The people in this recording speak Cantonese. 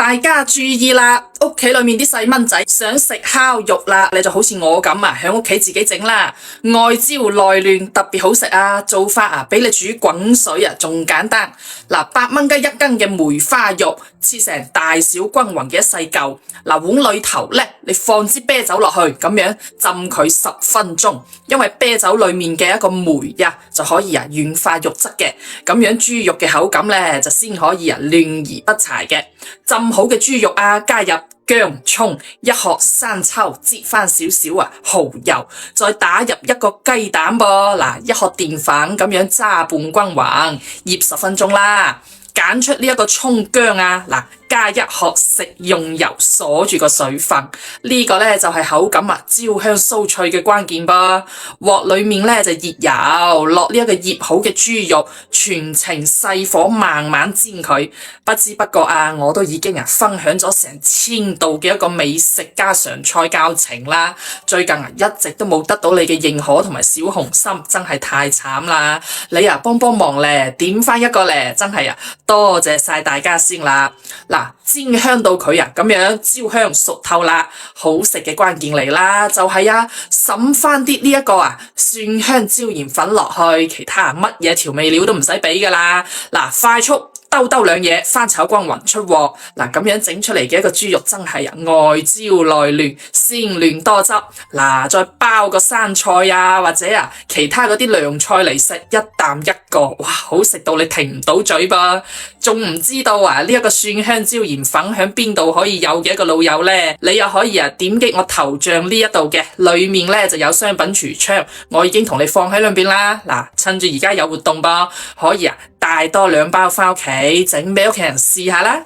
大家注意啦，屋企裏面啲細蚊仔想食烤肉啦，你就好似我咁啊，喺屋企自己整啦。外焦內嫩，特別好食啊！做法啊，比你煮滾水啊仲簡單。嗱，8蚊雞一斤嘅梅花肉，切成大小均勻嘅一細嚿。嗱，碗裏頭呢，你放支啤酒落去，咁樣浸佢10分鐘，因為啤酒裏面嘅一個酶呀，就可以軟化肉質嘅，咁樣豬肉嘅口感呢，就先可以嫩而不柴嘅。浸好嘅豬肉啊，加入薑、蔥、一殼生抽，擠翻少少蠔油，再打入一個雞蛋噃，嗱，一殼澱粉咁樣炸拌均勻，醃10分鐘啦。揀出呢一個蔥薑啊，嗱，加一殼食用油鎖住個水分，呢個呢就係口感焦香酥脆嘅關鍵噃。鑊裏面呢就熱油，落呢一個醃好嘅豬肉，全程細火慢慢煎佢。不知不覺我都已經分享咗成1000道嘅一個美食家常菜教程啦。最近一直都冇得到你嘅認可同埋小紅心，真係太慘啦！你幫幫忙咧，點翻一個咧，真係多謝晒大家先啦。嗱，煎香到佢咁樣焦香熟透啦，好食嘅關鍵嚟啦，就係滲翻啲呢一個蒜香椒鹽粉落去，其他乜嘢調味料都唔使俾噶啦。嗱，快速兜兜兩嘢，翻炒均勻出鑊。嗱，咁樣整出嚟嘅一個豬肉真係外焦內嫩，鮮嫩多汁。嗱，再包個生菜或者其他嗰啲涼菜嚟食，一啖一個，哇，好食到你停唔到嘴噃。仲唔知道呢一個蒜香椒鹽粉響邊度可以有嘅一個老友呢？你又可以點擊我頭像呢一度嘅，裏面呢就有商品櫥窗，我已經同你放喺兩邊啦。嗱，趁住而家有活動噃，可以帶多2包翻屋企，整俾屋企人試下啦。